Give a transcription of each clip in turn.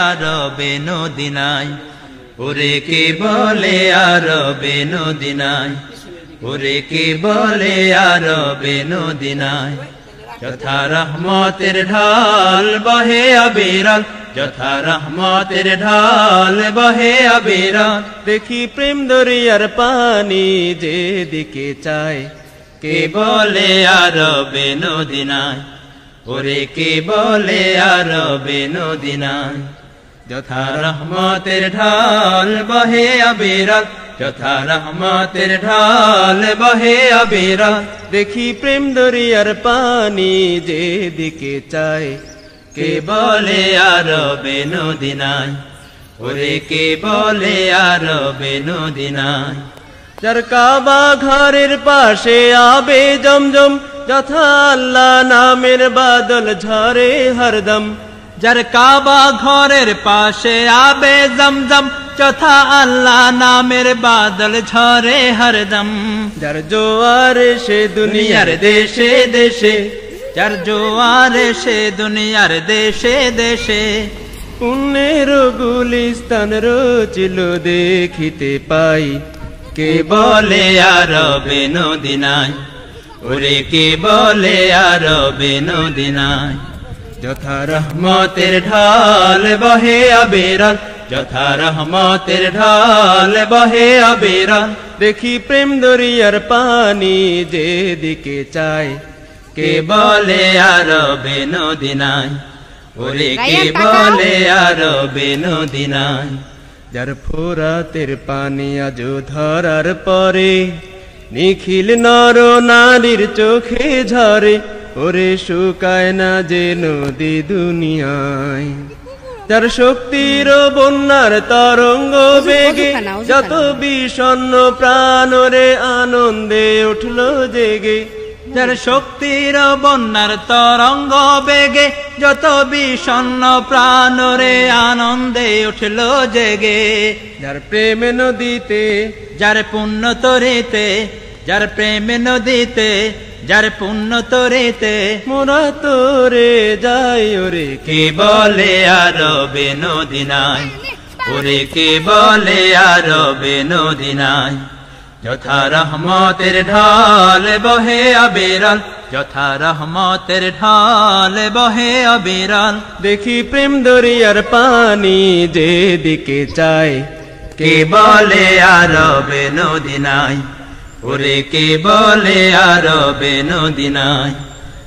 আরবে নদিনায়, ওরে কে বলে আরবে নদিনায়, ওরে কে বলে আরবে নদিনায়। যথা রহমতের ঢাল বহে অবিরল, যথা রহমতের ঢাল বহে অবিরল। দেখি প্রেম দরিয়ার পানি যেদিকে চায়, কে বলে আরবে নদিনায়, ওরে কে বলে আরবে নদিনায়। যথা রহমতের ঢাল বহে অবিরল, যথা রহমতের ঢাল বহে অবিরল। দেখি প্রেম দরিয়ার পানি যেদিকে চায়, কে বলে আরবে নদিনায়, ওরে কে বলে আরবে নদিনায়। যার কাবা ঘরের পাশে আবে জমজম, যথা আল্লাহ নামের বাদল ঝরে হরদম। যার কাবা ঘরের পাশে আবে জমজম, যথা আল্লাহ নামের বাদল ঝরে হরদম। যার জোয়ার সে দুনিয়ার দেশে দেশে, যার জোয়ার সে দুনিয়ার দেশে দেশে। পুণ্যের গুলিস্তান রচিল দেখিতে পাই, কে বলে আরবে নদিনায়, ওরে কে বলে আরবে নদিনায়। যথা রহমতের ঢাল বহে অবিরল, যথা রহমতের ঢাল বহে অবিরল। দেখি প্রেম দরিয়ার পানি যেদিকে চায়, কে বলে আরবে নদিনায়, ওরে কে বলে আরবে নদিনায়। যার ফোরাতের পানি আজ ধরার পরে, নিখিল নর নারীর চোখে ঝরে, ওরে শুকায় না যে নদী দুনিয়ায়। যার শক্তির বন্যার তরঙ্গ বেগে, যত বিষণ্ণ প্রাণ রে আনন্দে উঠল জেগে। যার শক্তির বন্যার তরঙ্গ বেগে, যত বিষণ্ণ প্রাণ রে আনন্দে উঠল জেগে। যার প্রেম নদীতে, যার পুণ্য তরিতে, যার প্রেম নদীতে, যার পুণ্য তরিতে। মোরা তোরে যাই ওরে কে বলে আরবে নদিনায়, ওরে কে বলে আরবে নদিনায়। যথা রহমতের ঢাল বহে অবিরল, যথা রহমতের ঢাল বহে অবিরল। দেখি প্রেম দরিয়ার পানি যেদিকে চায়, কে বলে আরবে নদিনায়, ওরে কে বলে আরবে নদিনায়।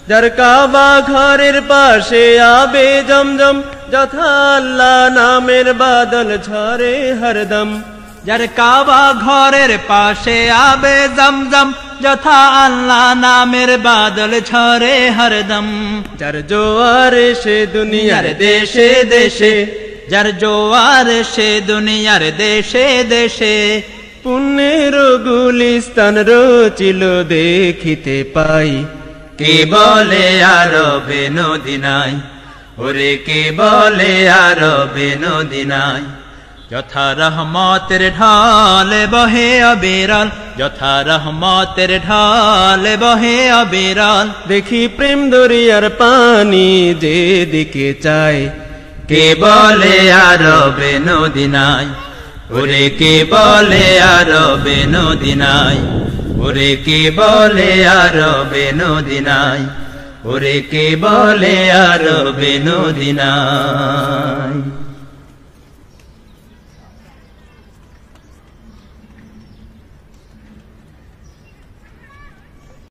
যার কাবা ঘরের পাশে আবে জমজম, যথা আল্লাহ নামের বাদল ঝরে হরদম। যার কাবা ঘরের পাশে আবে জমজম, যথা আল্লাহ নামের বাদল ঝরে হরদম। যার জোয়ার সে দুনিয়ার দেশে দেশে, যার জোয়ার সে দুনিয়ার দেশে দেশে। পুণ্যের গুলিস্তান রচিল দেখিতে পাই, কে বলে আরবে নদিনায়, ওরে কে বলে আরবে নদিনায়। যথা রহমতের ঢাল বহে অবিরল, যথা রহমতের ঢাল বহে অবিরল। দেখি প্রেম দরিয়ার পানি যেদিকে চায়, কে বলে আরবে নদিনায়, ওরে কে বলে আরবে নদিনায়, ওরে কে বলে আরবে নদিনায়, ওরে কে বলে আরবে নদিনায়।